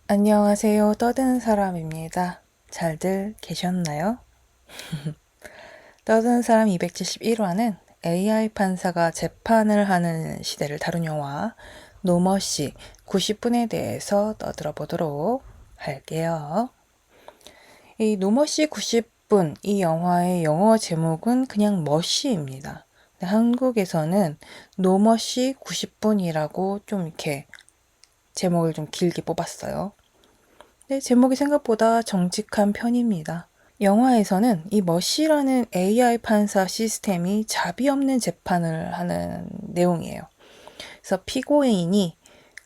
안녕하세요. 떠드는 사람입니다. 잘들 계셨나요? 떠드는 사람 271화는 AI 판사가 재판을 하는 시대를 다룬 영화 노머시 90분에 대해서 떠들어 보도록 할게요. 이 노머시 90분 이 영화의 영어 제목은 그냥 머시입니다. 한국에서는 노머시 90분이라고 좀 이렇게 제목을 좀 길게 뽑았어요. 네, 제목이 생각보다 정직한 편입니다. 영화에서는 이 머시라는 AI 판사 시스템이 자비 없는 재판을 하는 내용이에요. 그래서 피고인이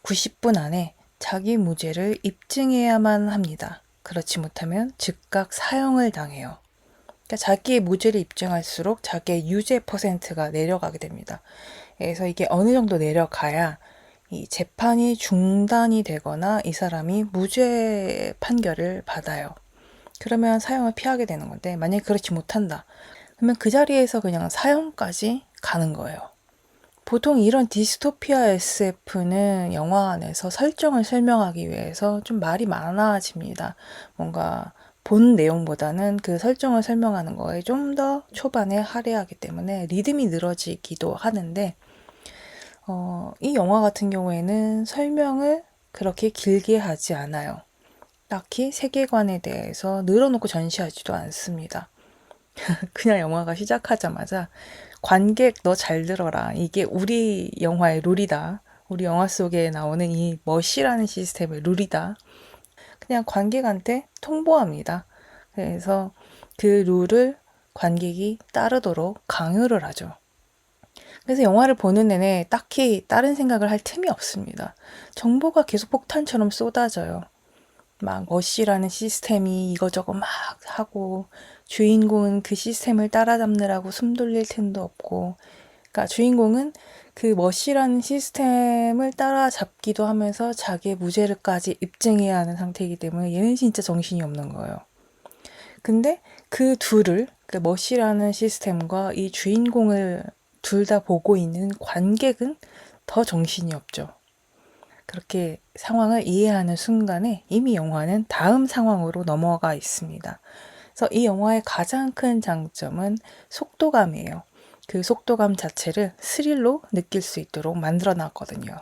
90분 안에 자기 무죄를 입증해야만 합니다. 그렇지 못하면 즉각 사형을 당해요. 그러니까 자기의 무죄를 입증할수록 자기의 유죄 퍼센트가 내려가게 됩니다. 그래서 이게 어느 정도 내려가야 이 재판이 중단이 되거나 이 사람이 무죄 판결을 받아요. 그러면 사형을 피하게 되는 건데 만약에 그렇지 못한다. 그러면 그 자리에서 그냥 사형까지 가는 거예요. 보통 이런 디스토피아 SF는 영화 안에서 설정을 설명하기 위해서 좀 말이 많아집니다. 뭔가 본 내용보다는 그 설정을 설명하는 거에 좀 더 초반에 할애하기 때문에 리듬이 늘어지기도 하는데 이 영화 같은 경우에는 설명을 그렇게 길게 하지 않아요. 딱히 세계관에 대해서 늘어놓고 전시하지도 않습니다. 그냥 영화가 시작하자마자 관객 너 잘 들어라. 이게 우리 영화의 룰이다. 우리 영화 속에 나오는 이 멋이라는 시스템의 룰이다. 그냥 관객한테 통보합니다. 그래서 그 룰을 관객이 따르도록 강요를 하죠. 그래서 영화를 보는 내내 딱히 다른 생각을 할 틈이 없습니다. 정보가 계속 폭탄처럼 쏟아져요. 막 머시라는 시스템이 이거저거 막 하고 주인공은 그 시스템을 따라잡느라고 숨 돌릴 틈도 없고, 그러니까 주인공은 그 머시라는 시스템을 따라잡기도 하면서 자기의 무죄를까지 입증해야 하는 상태이기 때문에 얘는 진짜 정신이 없는 거예요. 근데 그 둘을, 그 머시라는 시스템과 이 주인공을 둘 다 보고 있는 관객은 더 정신이 없죠. 그렇게 상황을 이해하는 순간에 이미 영화는 다음 상황으로 넘어가 있습니다. 그래서 이 영화의 가장 큰 장점은 속도감이에요. 그 속도감 자체를 스릴로 느낄 수 있도록 만들어 놨거든요.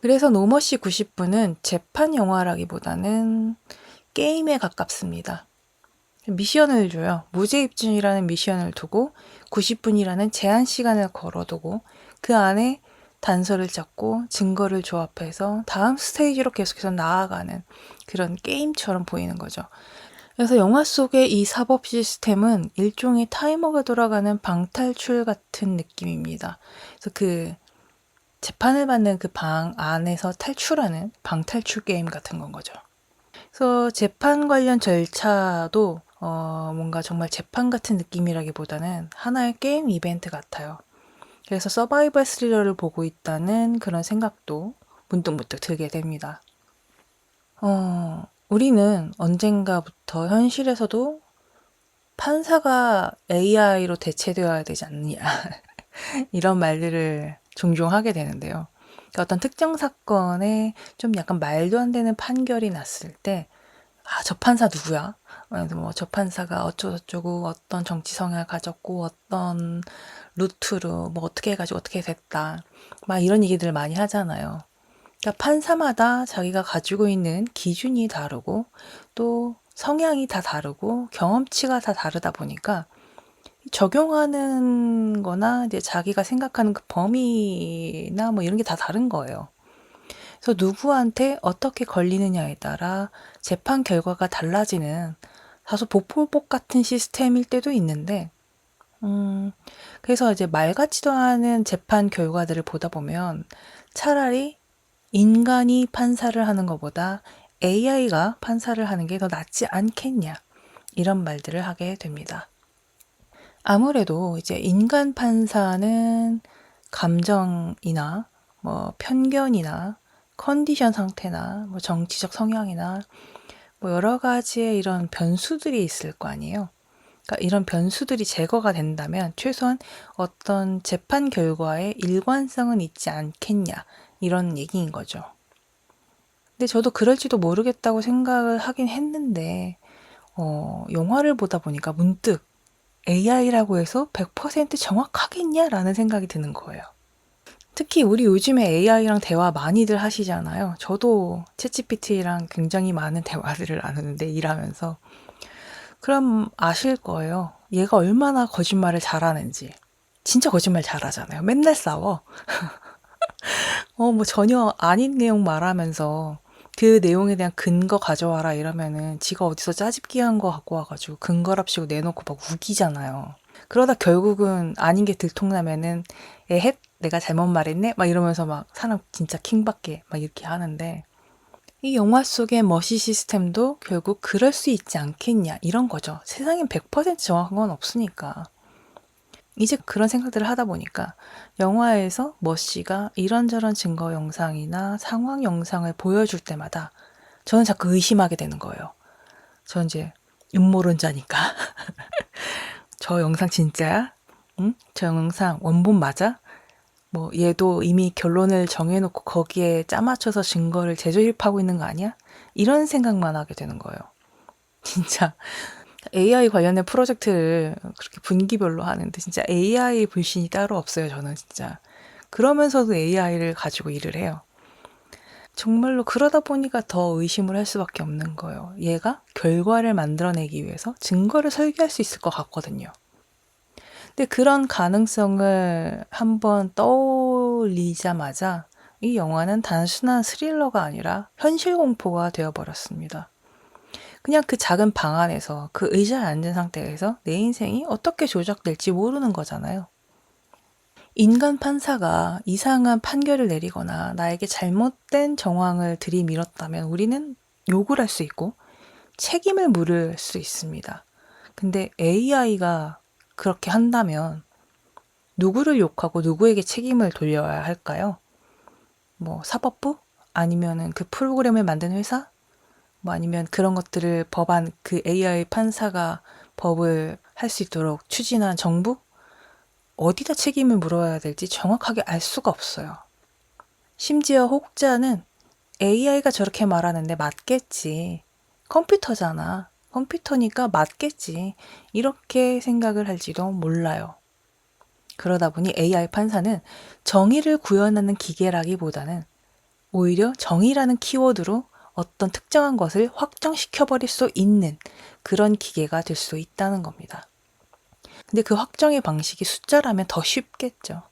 그래서 노머시 90분은 재판 영화라기보다는 게임에 가깝습니다. 미션을 줘요. 무죄 입증이라는 미션을 두고 90분이라는 제한 시간을 걸어두고 그 안에 단서를 찾고 증거를 조합해서 다음 스테이지로 계속해서 나아가는 그런 게임처럼 보이는 거죠. 그래서 영화 속의 이 사법 시스템은 일종의 타이머가 돌아가는 방탈출 같은 느낌입니다. 그래서 그 재판을 받는 그 방 안에서 탈출하는 방탈출 게임 같은 건 거죠. 그래서 재판 관련 절차도 뭔가 정말 재판 같은 느낌이라기보다는 하나의 게임 이벤트 같아요. 그래서 서바이벌 스릴러를 보고 있다는 그런 생각도 문득문득 들게 됩니다. 우리는 언젠가부터 현실에서도 판사가 AI로 대체되어야 되지 않느냐 이런 말들을 종종 하게 되는데요. 그러니까 어떤 특정 사건에 좀 약간 말도 안 되는 판결이 났을 때 저 판사 누구야? 뭐 저 판사가 어쩌고저쩌고 어떤 정치 성향을 가졌고 어떤 루트로 뭐 어떻게 해가지고 어떻게 됐다. 막 이런 얘기들을 많이 하잖아요. 그러니까 판사마다 자기가 가지고 있는 기준이 다르고 또 성향이 다 다르고 경험치가 다 다르다 보니까 적용하는 거나 이제 자기가 생각하는 그 범위나 뭐 이런 게 다 다른 거예요. 그래서 누구한테 어떻게 걸리느냐에 따라 재판 결과가 달라지는 다소 보풀복 같은 시스템일 때도 있는데, 그래서 이제 말 같지도 않은 재판 결과들을 보다 보면 차라리 인간이 판사를 하는 것보다 AI가 판사를 하는 게 더 낫지 않겠냐, 이런 말들을 하게 됩니다. 아무래도 이제 인간 판사는 감정이나 뭐 편견이나 컨디션 상태나 뭐 정치적 성향이나 뭐 여러 가지의 이런 변수들이 있을 거 아니에요. 그러니까 이런 변수들이 제거가 된다면 최소한 어떤 재판 결과에 일관성은 있지 않겠냐 이런 얘기인 거죠. 근데 저도 그럴지도 모르겠다고 생각을 하긴 했는데, 영화를 보다 보니까 문득 AI라고 해서 100% 정확하겠냐라는 생각이 드는 거예요. 특히 우리 요즘에 AI랑 대화 많이들 하시잖아요. 저도 챗GPT랑 굉장히 많은 대화들을 나누는데 일하면서. 그럼 아실 거예요. 얘가 얼마나 거짓말을 잘하는지. 진짜 거짓말 잘하잖아요. 맨날 싸워. 뭐 전혀 아닌 내용 말하면서 그 내용에 대한 근거 가져와라 이러면은 지가 어디서 짜집기 한 거 갖고 와가지고 근거랍시고 내놓고 막 우기잖아요. 그러다 결국은 아닌 게 들통나면은 에헷 내가 잘못 말했네 막 이러면서 막 사람 진짜 킹받게 막 이렇게 하는데 이 영화 속의 머시 시스템도 결국 그럴 수 있지 않겠냐 이런 거죠. 세상엔 100% 정확한 건 없으니까. 이제 그런 생각들을 하다 보니까 영화에서 머시가 이런저런 증거 영상이나 상황 영상을 보여줄 때마다 저는 자꾸 의심하게 되는 거예요. 저 이제 음모론자니까. 저 영상 진짜야? 응? 저 영상 원본 맞아? 뭐 얘도 이미 결론을 정해놓고 거기에 짜맞춰서 증거를 재조립하고 있는 거 아니야? 이런 생각만 하게 되는 거예요. 진짜 AI 관련된 프로젝트를 그렇게 분기별로 하는데 진짜 AI 불신이 따로 없어요, 저는 진짜. 그러면서도 AI를 가지고 일을 해요. 정말로 그러다 보니까 더 의심을 할 수밖에 없는 거예요. 얘가 결과를 만들어내기 위해서 증거를 설계할 수 있을 것 같거든요. 근데 그런 가능성을 한번 떠올리자마자 이 영화는 단순한 스릴러가 아니라 현실 공포가 되어버렸습니다. 그냥 그 작은 방 안에서 그 의자에 앉은 상태에서 내 인생이 어떻게 조작될지 모르는 거잖아요. 인간 판사가 이상한 판결을 내리거나 나에게 잘못된 정황을 들이밀었다면 우리는 욕을 할 수 있고 책임을 물을 수 있습니다. 근데 AI가 그렇게 한다면 누구를 욕하고 누구에게 책임을 돌려야 할까요? 뭐 사법부? 아니면은 그 프로그램을 만든 회사? 뭐 아니면 그런 것들을 법안 그 AI 판사가 법을 할 수 있도록 추진한 정부? 어디다 책임을 물어야 될지 정확하게 알 수가 없어요. 심지어 혹자는 AI가 저렇게 말하는데 맞겠지. 컴퓨터잖아. 컴퓨터니까 맞겠지. 이렇게 생각을 할지도 몰라요. 그러다 보니 AI 판사는 정의를 구현하는 기계라기보다는 오히려 정의라는 키워드로 어떤 특정한 것을 확정시켜버릴 수 있는 그런 기계가 될 수 있다는 겁니다. 근데 그 확정의 방식이 숫자라면 더 쉽겠죠.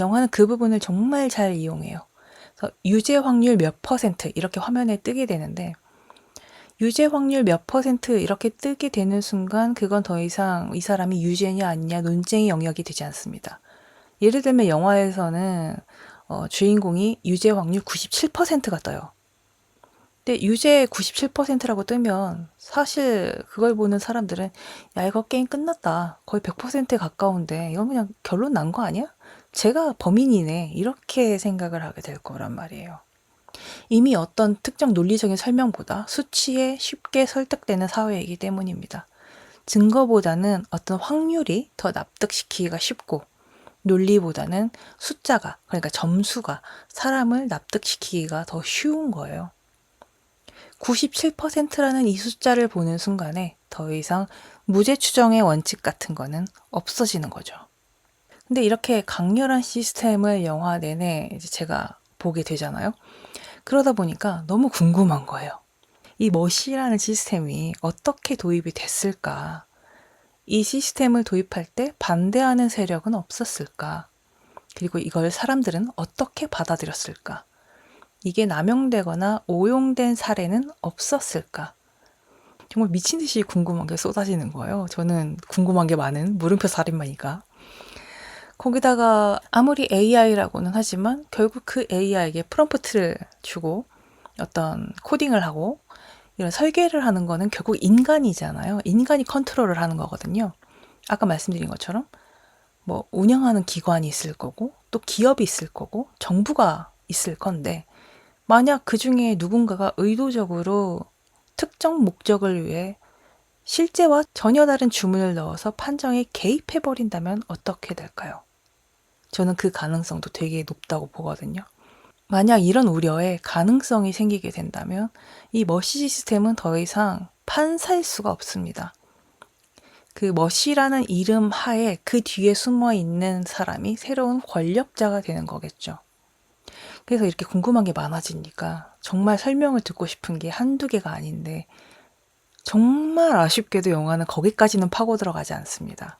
영화는 그 부분을 정말 잘 이용해요. 그래서 유죄 확률 몇 퍼센트 이렇게 화면에 뜨게 되는데 유죄 확률 몇 퍼센트 이렇게 뜨게 되는 순간 그건 더 이상 이 사람이 유죄냐 아니냐 논쟁의 영역이 되지 않습니다. 예를 들면 영화에서는 주인공이 유죄 확률 97%가 떠요. 근데 유죄 97%라고 뜨면 사실 그걸 보는 사람들은 야 이거 게임 끝났다. 거의 100%에 가까운데 이건 그냥 결론 난 거 아니야? 제가 범인이네. 이렇게 생각을 하게 될 거란 말이에요. 이미 어떤 특정 논리적인 설명보다 수치에 쉽게 설득되는 사회이기 때문입니다. 증거보다는 어떤 확률이 더 납득시키기가 쉽고 논리보다는 숫자가 그러니까 점수가 사람을 납득시키기가 더 쉬운 거예요. 97%라는 이 숫자를 보는 순간에 더 이상 무죄 추정의 원칙 같은 거는 없어지는 거죠. 근데 이렇게 강렬한 시스템을 영화 내내 이제 제가 보게 되잖아요. 그러다 보니까 너무 궁금한 거예요. 이 머시라는 시스템이 어떻게 도입이 됐을까? 이 시스템을 도입할 때 반대하는 세력은 없었을까? 그리고 이걸 사람들은 어떻게 받아들였을까? 이게 남용되거나 오용된 사례는 없었을까? 정말 미친 듯이 궁금한 게 쏟아지는 거예요. 저는 궁금한 게 많은 물음표 살인마니까. 거기다가 아무리 AI라고는 하지만 결국 그 AI에게 프롬프트를 주고 어떤 코딩을 하고 이런 설계를 하는 거는 결국 인간이잖아요. 인간이 컨트롤을 하는 거거든요. 아까 말씀드린 것처럼 뭐 운영하는 기관이 있을 거고 또 기업이 있을 거고 정부가 있을 건데 만약 그 중에 누군가가 의도적으로 특정 목적을 위해 실제와 전혀 다른 주문을 넣어서 판정에 개입해버린다면 어떻게 될까요? 저는 그 가능성도 되게 높다고 보거든요. 만약 이런 우려에 가능성이 생기게 된다면 이 머시 시스템은 더 이상 판사일 수가 없습니다. 그 머시라는 이름 하에 그 뒤에 숨어 있는 사람이 새로운 권력자가 되는 거겠죠. 그래서 이렇게 궁금한 게 많아지니까 정말 설명을 듣고 싶은 게 한두 개가 아닌데 정말 아쉽게도 영화는 거기까지는 파고 들어가지 않습니다.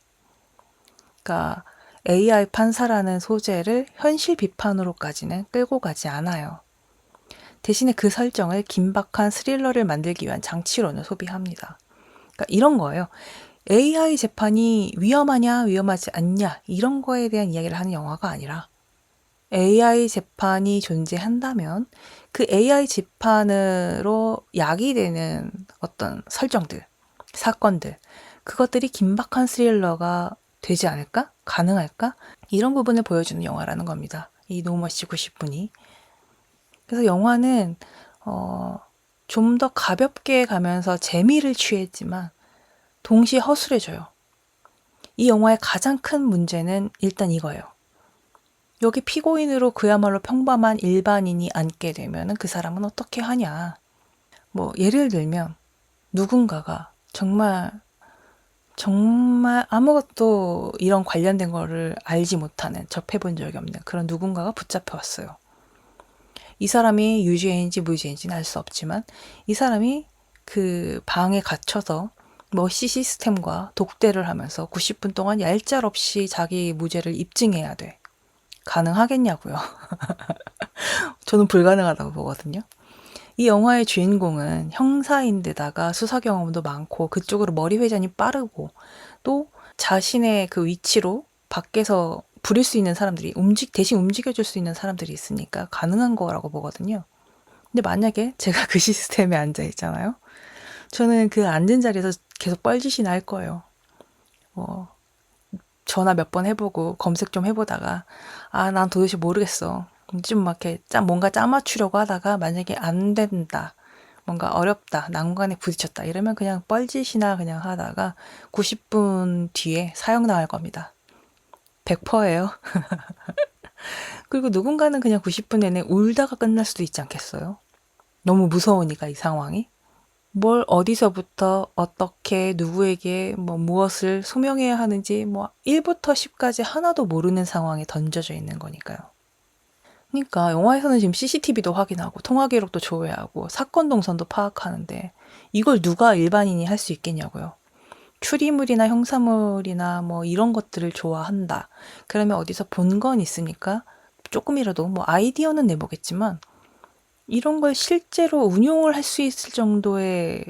그러니까 AI 판사라는 소재를 현실 비판으로까지는 끌고 가지 않아요. 대신에 그 설정을 긴박한 스릴러를 만들기 위한 장치로는 소비합니다. 그러니까 이런 거예요. AI 재판이 위험하냐, 위험하지 않냐, 이런 거에 대한 이야기를 하는 영화가 아니라 AI 재판이 존재한다면 그 AI 재판으로 야기되는 어떤 설정들, 사건들, 그것들이 긴박한 스릴러가 되지 않을까? 가능할까? 이런 부분을 보여주는 영화라는 겁니다. 이 노머시 90분이. 그래서 영화는 좀 더 가볍게 가면서 재미를 취했지만 동시에 허술해져요. 이 영화의 가장 큰 문제는 일단 이거예요. 여기 피고인으로 그야말로 평범한 일반인이 앉게 되면 그 사람은 어떻게 하냐. 뭐 예를 들면 누군가가 정말 아무것도 이런 관련된 거를 알지 못하는, 접해본 적이 없는 그런 누군가가 붙잡혀왔어요. 이 사람이 유죄인지 무죄인지는 알 수 없지만 이 사람이 그 방에 갇혀서 머시 시스템과 독대를 하면서 90분 동안 얄짤없이 자기 무죄를 입증해야 돼. 가능하겠냐고요. 저는 불가능하다고 보거든요. 이 영화의 주인공은 형사인데다가 수사 경험도 많고 그쪽으로 머리 회전이 빠르고 또 자신의 그 위치로 밖에서 부릴 수 있는 사람들이 대신 움직여줄 수 있는 사람들이 있으니까 가능한 거라고 보거든요. 근데 만약에 제가 그 시스템에 앉아 있잖아요. 저는 그 앉은 자리에서 계속 뻘짓이 날 거예요. 뭐 전화 몇 번 해보고 검색 좀 해보다가 난 도대체 모르겠어. 좀 막 이렇게 뭔가 짜맞추려고 하다가 만약에 안 된다. 뭔가 어렵다. 난관에 부딪혔다. 이러면 그냥 뻘짓이나 그냥 하다가 90분 뒤에 사형 나갈 겁니다. 100%예요. 그리고 누군가는 그냥 90분 내내 울다가 끝날 수도 있지 않겠어요? 너무 무서우니까 이 상황이. 뭘 어디서부터 어떻게 누구에게 무엇을 소명해야 하는지 1부터 10까지 하나도 모르는 상황에 던져져 있는 거니까요. 그러니까 영화에서는 지금 CCTV도 확인하고 통화 기록도 조회하고 사건 동선도 파악하는데 이걸 누가 일반인이 할 수 있겠냐고요. 추리물이나 형사물이나 이런 것들을 좋아한다. 그러면 어디서 본 건 있으니까 조금이라도 아이디어는 내보겠지만 이런 걸 실제로 운용을 할 수 있을 정도의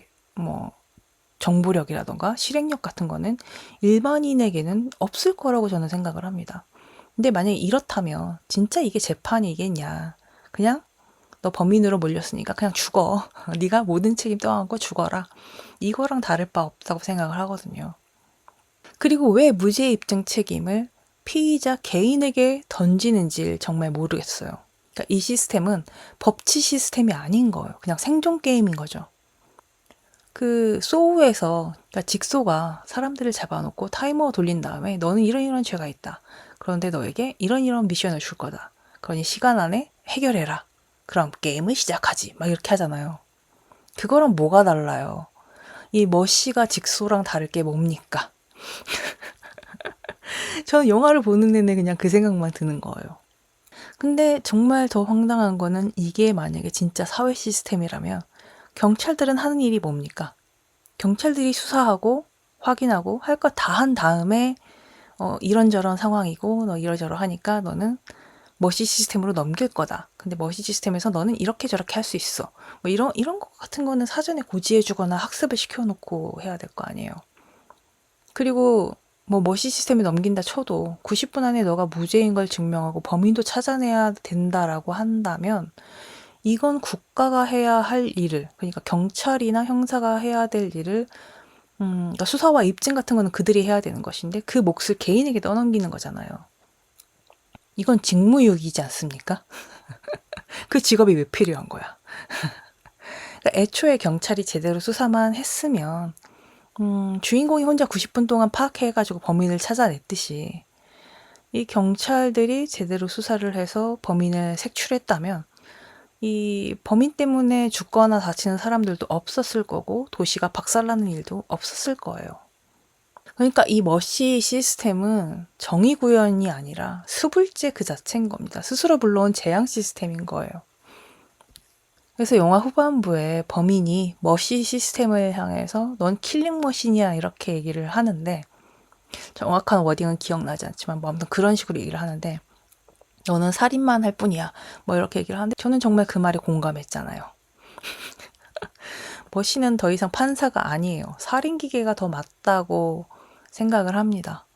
정보력이라던가 실행력 같은 거는 일반인에게는 없을 거라고 저는 생각을 합니다. 근데 만약에 이렇다면 진짜 이게 재판이겠냐. 그냥 너 범인으로 몰렸으니까 그냥 죽어. 네가 모든 책임 떠안고 죽어라. 이거랑 다를 바 없다고 생각을 하거든요. 그리고 왜 무죄 입증 책임을 피의자 개인에게 던지는지 정말 모르겠어요. 그러니까 이 시스템은 법치 시스템이 아닌 거예요. 그냥 생존 게임인 거죠. 그 소우에서 그러니까 직소가 사람들을 잡아놓고 타이머 돌린 다음에 너는 이런 죄가 있다. 그런데 너에게 이런 미션을 줄 거다. 그러니 시간 안에 해결해라. 그럼 게임을 시작하지. 막 이렇게 하잖아요. 그거랑 뭐가 달라요? 이 머시가 직소랑 다를 게 뭡니까? 저는 영화를 보는 내내 그냥 그 생각만 드는 거예요. 근데 정말 더 황당한 거는 이게 만약에 진짜 사회 시스템이라면 경찰들은 하는 일이 뭡니까? 경찰들이 수사하고 확인하고 할 거 다 한 다음에 이런저런 상황이고 너 이러저러 하니까 너는 머시 시스템으로 넘길 거다. 근데 머시 시스템에서 너는 이렇게 저렇게 할 수 있어. 이런 거 같은 거는 사전에 고지해 주거나 학습을 시켜놓고 해야 될 거 아니에요. 그리고 머시 시스템에 넘긴다 쳐도 90분 안에 너가 무죄인 걸 증명하고 범인도 찾아내야 된다라고 한다면 이건 국가가 해야 할 일을, 그러니까 경찰이나 형사가 해야 될 일을 그러니까 수사와 입증 같은 거는 그들이 해야 되는 것인데 그 몫을 개인에게 떠넘기는 거잖아요. 이건 직무유기이지 않습니까? 그 직업이 왜 필요한 거야? 그러니까 애초에 경찰이 제대로 수사만 했으면 주인공이 혼자 90분 동안 파악해가지고 범인을 찾아냈듯이 이 경찰들이 제대로 수사를 해서 범인을 색출했다면 이 범인 때문에 죽거나 다치는 사람들도 없었을 거고 도시가 박살나는 일도 없었을 거예요. 그러니까 이 머시 시스템은 정의 구현이 아니라 수불제 그 자체인 겁니다. 스스로 불러온 재앙 시스템인 거예요. 그래서 영화 후반부에 범인이 머시 시스템을 향해서 넌 킬링 머신이야 이렇게 얘기를 하는데 정확한 워딩은 기억나지 않지만 뭐 아무튼 그런 식으로 얘기를 하는데 너는 살인만 할 뿐이야 뭐 이렇게 얘기를 하는데 저는 정말 그 말에 공감했잖아요. 머시는 더 이상 판사가 아니에요. 살인기계가 더 맞다고 생각을 합니다.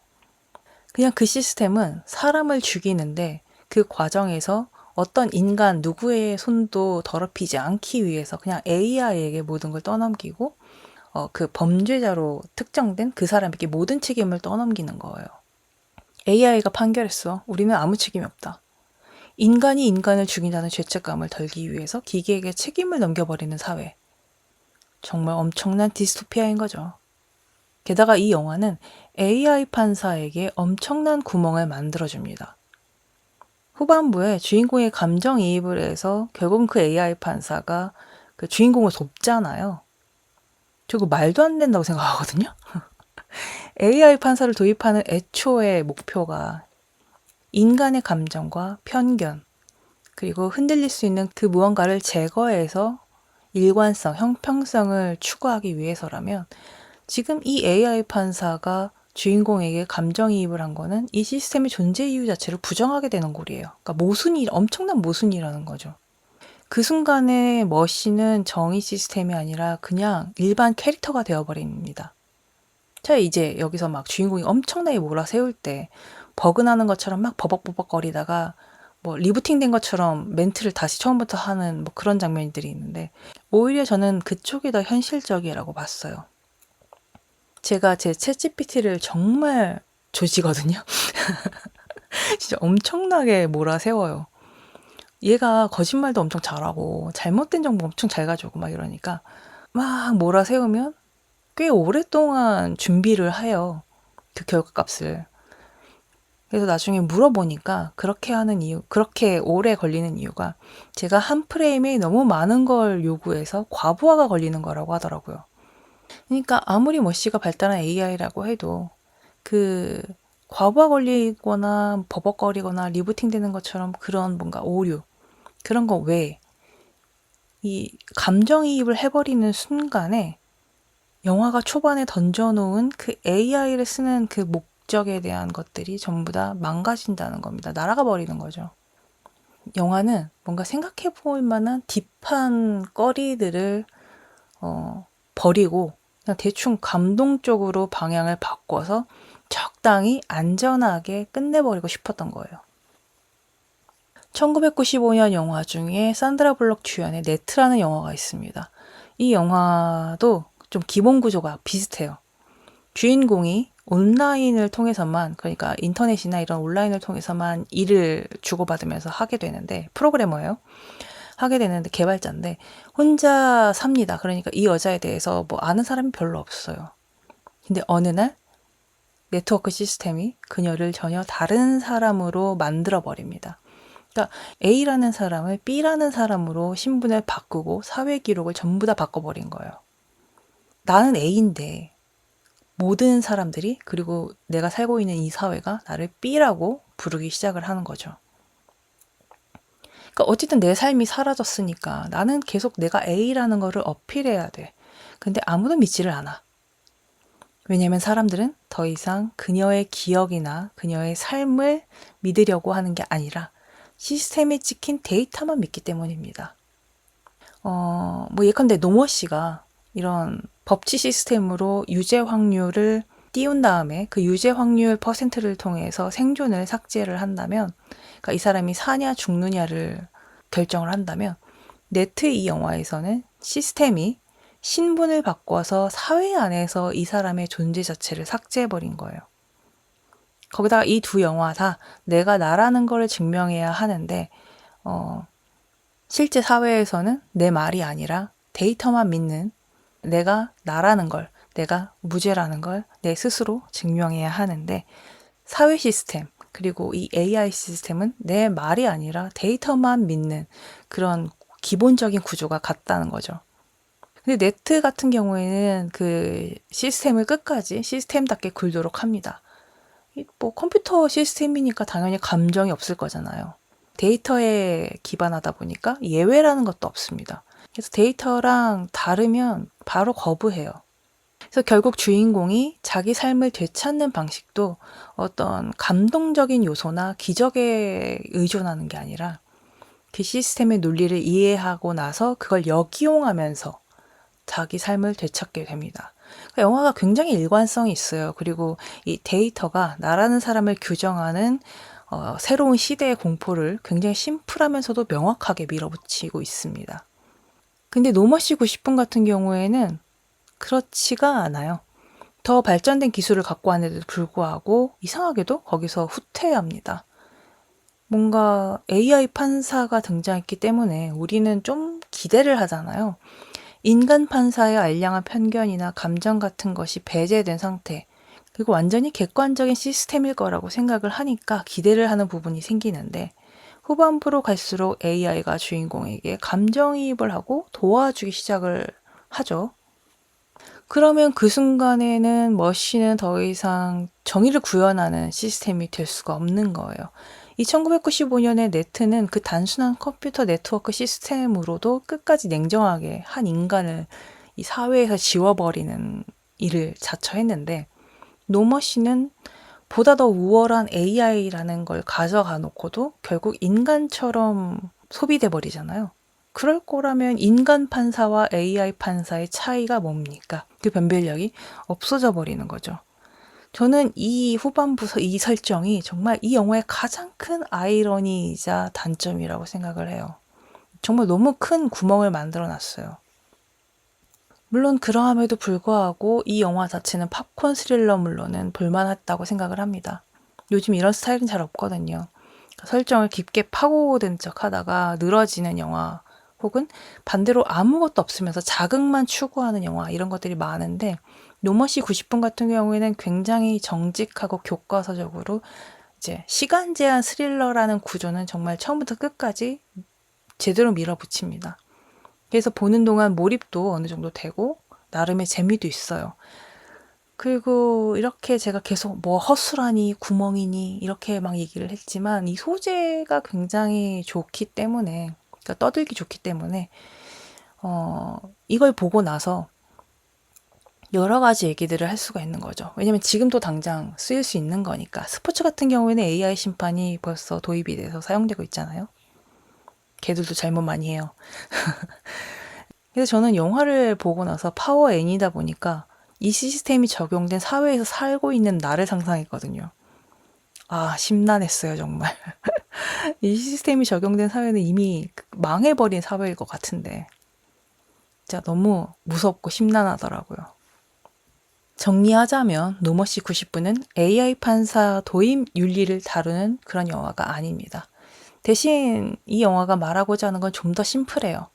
그냥 그 시스템은 사람을 죽이는데 그 과정에서 어떤 인간 누구의 손도 더럽히지 않기 위해서 그냥 AI에게 모든 걸 떠넘기고 그 범죄자로 특정된 그 사람에게 모든 책임을 떠넘기는 거예요. AI가 판결했어. 우리는 아무 책임이 없다. 인간이 인간을 죽인다는 죄책감을 덜기 위해서 기계에게 책임을 넘겨버리는 사회. 정말 엄청난 디스토피아인 거죠. 게다가 이 영화는 AI 판사에게 엄청난 구멍을 만들어줍니다. 후반부에 주인공의 감정이입을 해서 결국은 그 AI 판사가 그 주인공을 돕잖아요. 저거 말도 안 된다고 생각하거든요. AI 판사를 도입하는 애초의 목표가 인간의 감정과 편견, 그리고 흔들릴 수 있는 그 무언가를 제거해서 일관성, 형평성을 추구하기 위해서라면 지금 이 AI 판사가 주인공에게 감정이입을 한 거는 이 시스템의 존재 이유 자체를 부정하게 되는 꼴이에요. 그러니까 모순이, 엄청난 모순이라는 거죠. 그 순간에 머신은 정의 시스템이 아니라 그냥 일반 캐릭터가 되어버립니다. 자, 이제 여기서 막 주인공이 엄청나게 몰아세울 때 버그나는 것처럼 막 버벅버벅거리다가 뭐 리부팅 된 것처럼 멘트를 다시 처음부터 하는 뭐 그런 장면들이 있는데 오히려 저는 그쪽이 더 현실적이라고 봤어요. 제가 제 챗GPT를 정말 조지거든요. 진짜 엄청나게 몰아세워요. 얘가 거짓말도 엄청 잘하고 잘못된 정보 엄청 잘 가져오고 막 이러니까 막 몰아세우면 꽤 오랫동안 준비를 해요. 그 결과값을. 그래서 나중에 물어보니까 그렇게 하는 이유, 그렇게 오래 걸리는 이유가 제가 한 프레임에 너무 많은 걸 요구해서 과부하가 걸리는 거라고 하더라고요. 그러니까 아무리 머시가 발달한 AI라고 해도 그 과부하 걸리거나 버벅거리거나 리부팅 되는 것처럼 그런 뭔가 오류, 그런 거 외에 이 감정이입을 해버리는 순간에 영화가 초반에 던져놓은 그 AI를 쓰는 그 목적에 대한 것들이 전부 다 망가진다는 겁니다. 날아가 버리는 거죠. 영화는 뭔가 생각해 볼 만한 딥한 거리들을 버리고 그냥 대충 감동적으로 방향을 바꿔서 적당히 안전하게 끝내버리고 싶었던 거예요. 1995년 영화 중에 산드라 블록 주연의 네트라는 영화가 있습니다. 이 영화도 좀 기본 구조가 비슷해요. 주인공이 온라인을 통해서만, 그러니까 인터넷이나 이런 온라인을 통해서만 일을 주고받으면서 하게 되는데, 프로그래머예요. 하게 되는데 개발자인데 혼자 삽니다. 그러니까 이 여자에 대해서 뭐 아는 사람이 별로 없어요. 근데 어느 날 네트워크 시스템이 그녀를 전혀 다른 사람으로 만들어 버립니다. 그러니까 A라는 사람을 B라는 사람으로 신분을 바꾸고 사회 기록을 전부 다 바꿔버린 거예요. 나는 A인데 모든 사람들이 그리고 내가 살고 있는 이 사회가 나를 B라고 부르기 시작을 하는 거죠. 그러니까 어쨌든 내 삶이 사라졌으니까 나는 계속 내가 A라는 거를 어필해야 돼. 근데 아무도 믿지를 않아. 왜냐면 사람들은 더 이상 그녀의 기억이나 그녀의 삶을 믿으려고 하는 게 아니라 시스템에 찍힌 데이터만 믿기 때문입니다. 뭐 예컨대 노모 씨가 이런 법치 시스템으로 유죄 확률을 띄운 다음에 그 유죄 확률 퍼센트를 통해서 생존을 삭제를 한다면, 그러니까 이 사람이 사냐 죽느냐를 결정을 한다면, 네트 이 영화에서는 시스템이 신분을 바꿔서 사회 안에서 이 사람의 존재 자체를 삭제해버린 거예요. 거기다가 이 두 영화 다 내가 나라는 걸 증명해야 하는데 실제 사회에서는 내 말이 아니라 데이터만 믿는 내가 나라는 걸, 내가 무죄라는 걸 내 스스로 증명해야 하는데 사회 시스템, 그리고 이 AI 시스템은 내 말이 아니라 데이터만 믿는 그런 기본적인 구조가 같다는 거죠. 근데 네트 같은 경우에는 그 시스템을 끝까지 시스템답게 굴도록 합니다. 뭐 컴퓨터 시스템이니까 당연히 감정이 없을 거잖아요. 데이터에 기반하다 보니까 예외라는 것도 없습니다. 그래서 데이터랑 다르면 바로 거부해요. 그래서 결국 주인공이 자기 삶을 되찾는 방식도 어떤 감동적인 요소나 기적에 의존하는 게 아니라 그 시스템의 논리를 이해하고 나서 그걸 역이용하면서 자기 삶을 되찾게 됩니다. 그러니까 영화가 굉장히 일관성이 있어요. 그리고 이 데이터가 나라는 사람을 규정하는 새로운 시대의 공포를 굉장히 심플하면서도 명확하게 밀어붙이고 있습니다. 근데 노머시 90분 같은 경우에는 그렇지가 않아요. 더 발전된 기술을 갖고 왔는데도 불구하고 이상하게도 거기서 후퇴합니다. 뭔가 AI 판사가 등장했기 때문에 우리는 좀 기대를 하잖아요. 인간 판사의 알량한 편견이나 감정 같은 것이 배제된 상태, 그리고 완전히 객관적인 시스템일 거라고 생각을 하니까 기대를 하는 부분이 생기는데 후반부로 갈수록 AI가 주인공에게 감정이입을 하고 도와주기 시작을 하죠. 그러면 그 순간에는 머신은 더 이상 정의를 구현하는 시스템이 될 수가 없는 거예요. 이 1995년의 네트는 그 단순한 컴퓨터 네트워크 시스템으로도 끝까지 냉정하게 한 인간을 이 사회에서 지워버리는 일을 자처했는데 노머신은 보다 더 우월한 AI라는 걸 가져가 놓고도 결국 인간처럼 소비돼 버리잖아요. 그럴 거라면 인간 판사와 AI 판사의 차이가 뭡니까? 그 변별력이 없어져 버리는 거죠. 저는 이 후반부 이 설정이 정말 이 영화의 가장 큰 아이러니이자 단점이라고 생각을 해요. 정말 너무 큰 구멍을 만들어 놨어요. 물론 그러함에도 불구하고 이 영화 자체는 팝콘 스릴러물로는 볼만했다고 생각을 합니다. 요즘 이런 스타일은 잘 없거든요. 설정을 깊게 파고든 척 하다가 늘어지는 영화 혹은 반대로 아무것도 없으면서 자극만 추구하는 영화 이런 것들이 많은데 노머시 90분 같은 경우에는 굉장히 정직하고 교과서적으로 이제 시간 제한 스릴러라는 구조는 정말 처음부터 끝까지 제대로 밀어붙입니다. 그래서 보는 동안 몰입도 어느 정도 되고 나름의 재미도 있어요. 그리고 이렇게 제가 계속 뭐 허술하니 구멍이니 이렇게 막 얘기를 했지만 이 소재가 굉장히 좋기 때문에 그러니까 떠들기 좋기 때문에 이걸 보고 나서 여러 가지 얘기들을 할 수가 있는 거죠. 왜냐면 지금도 당장 쓰일 수 있는 거니까. 스포츠 같은 경우에는 AI 심판이 벌써 도입이 돼서 사용되고 있잖아요. 걔들도 잘못 많이 해요. 그래서 저는 영화를 보고 나서 파워 N이다 보니까 이 시스템이 적용된 사회에서 살고 있는 나를 상상했거든요. 아, 심란했어요, 정말. 이 시스템이 적용된 사회는 이미 망해버린 사회일 것 같은데. 진짜 너무 무섭고 심란하더라고요. 정리하자면 노머시 90분은 AI 판사 도입 윤리를 다루는 그런 영화가 아닙니다. 대신 이 영화가 말하고자 하는 건 좀 더 심플해요.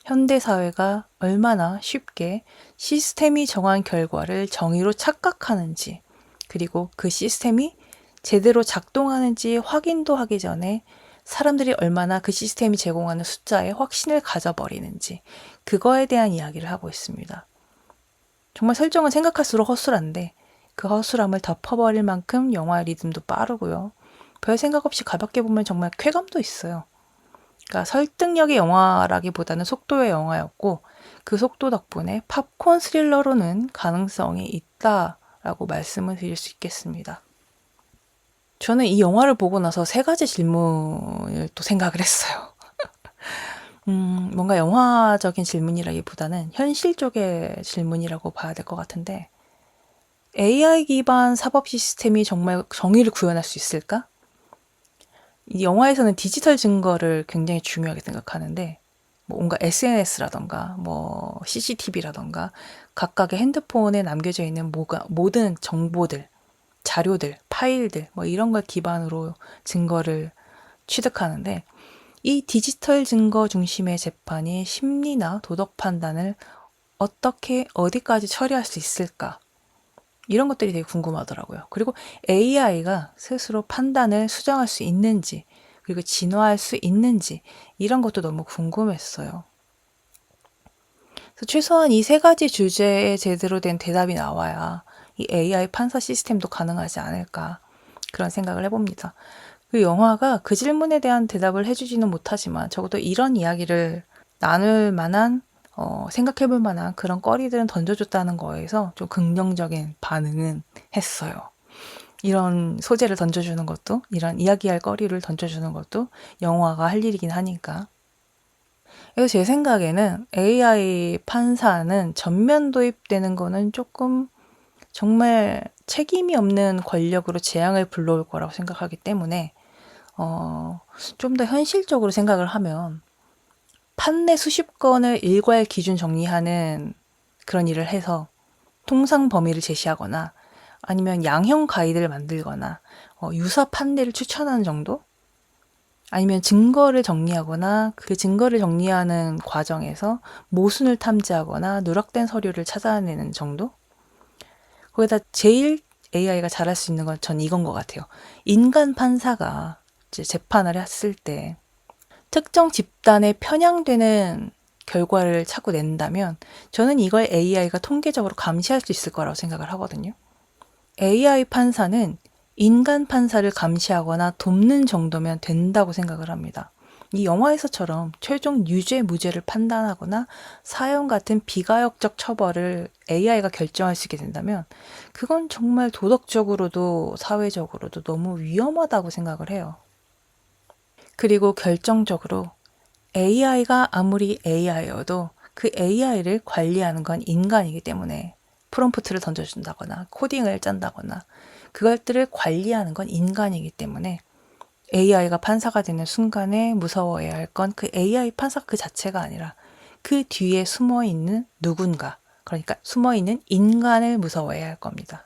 현대사회가 얼마나 쉽게 시스템이 정한 결과를 정의로 착각하는지, 그리고 그 시스템이 제대로 작동하는지 확인도 하기 전에 사람들이 얼마나 그 시스템이 제공하는 숫자에 확신을 가져버리는지, 그거에 대한 이야기를 하고 있습니다. 정말 설정은 생각할수록 허술한데 그 허술함을 덮어버릴 만큼 영화의 리듬도 빠르고요. 별 생각 없이 가볍게 보면 정말 쾌감도 있어요. 그러니까 설득력의 영화라기보다는 속도의 영화였고 그 속도 덕분에 팝콘 스릴러로는 가능성이 있다라고 말씀을 드릴 수 있겠습니다. 저는 이 영화를 보고 나서 세 가지 질문을 또 생각을 했어요. 뭔가 영화적인 질문이라기보다는 현실 쪽의 질문이라고 봐야 될 것 같은데 AI 기반 사법 시스템이 정말 정의를 구현할 수 있을까? 이 영화에서는 디지털 증거를 굉장히 중요하게 생각하는데 뭔가 SNS라던가 뭐 CCTV라던가 각각의 핸드폰에 남겨져 있는 모든 정보들, 자료들, 파일들 뭐 이런 걸 기반으로 증거를 취득하는데 이 디지털 증거 중심의 재판이 심리나 도덕 판단을 어떻게 어디까지 처리할 수 있을까? 이런 것들이 되게 궁금하더라고요. 그리고 AI가 스스로 판단을 수정할 수 있는지, 그리고 진화할 수 있는지, 이런 것도 너무 궁금했어요. 그래서 최소한 이 세 가지 주제에 제대로 된 대답이 나와야 이 AI 판사 시스템도 가능하지 않을까, 그런 생각을 해봅니다. 그 영화가 그 질문에 대한 대답을 해주지는 못하지만 적어도 이런 이야기를 나눌 만한, 생각해볼 만한 그런 거리들은 던져줬다는 거에서 좀 긍정적인 반응은 했어요. 이런 소재를 던져주는 것도, 이런 이야기할 거리를 던져주는 것도 영화가 할 일이긴 하니까. 그래서 제 생각에는 AI 판사는 전면 도입되는 거는 조금 정말 책임이 없는 권력으로 재앙을 불러올 거라고 생각하기 때문에 좀 더 현실적으로 생각을 하면 판례 수십 건을 일괄 기준 정리하는 그런 일을 해서 통상 범위를 제시하거나 아니면 양형 가이드를 만들거나 유사 판례를 추천하는 정도? 아니면 증거를 정리하거나 그 증거를 정리하는 과정에서 모순을 탐지하거나 누락된 서류를 찾아내는 정도? 거기다 제일 AI가 잘할 수 있는 건 전 이건 것 같아요. 인간 판사가 이제 재판을 했을 때 특정 집단에 편향되는 결과를 자꾸 낸다면 저는 이걸 AI가 통계적으로 감시할 수 있을 거라고 생각을 하거든요. AI 판사는 인간 판사를 감시하거나 돕는 정도면 된다고 생각을 합니다. 이 영화에서처럼 최종 유죄, 무죄를 판단하거나 사형 같은 비가역적 처벌을 AI가 결정할 수 있게 된다면 그건 정말 도덕적으로도 사회적으로도 너무 위험하다고 생각을 해요. 그리고 결정적으로 AI가 아무리 AI여도 그 AI를 관리하는 건 인간이기 때문에 프롬프트를 던져준다거나 코딩을 짠다거나 그것들을 관리하는 건 인간이기 때문에 AI가 판사가 되는 순간에 무서워해야 할 건 그 AI 판사 그 자체가 아니라 그 뒤에 숨어있는 누군가, 그러니까 숨어있는 인간을 무서워해야 할 겁니다.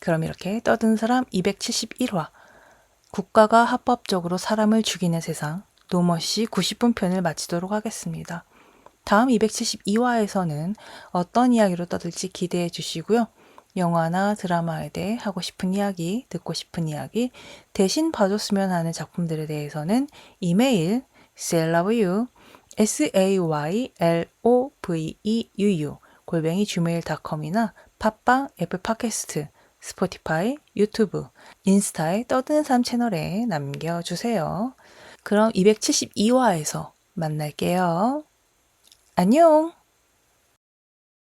그럼 이렇게 떠든 사람 271화 국가가 합법적으로 사람을 죽이는 세상 노머시 90분 편을 마치도록 하겠습니다. 다음 272화에서는 어떤 이야기로 떠들지 기대해 주시고요. 영화나 드라마에 대해 하고 싶은 이야기, 듣고 싶은 이야기, 대신 봐줬으면 하는 작품들에 대해서는 이메일 sayloveyou sayloveu @gmail.com이나 팟빵, 애플 팟캐스트, 스포티파이, 유튜브, 인스타에 떠드는 삶 채널에 남겨주세요. 그럼 272화에서 만날게요. 안녕!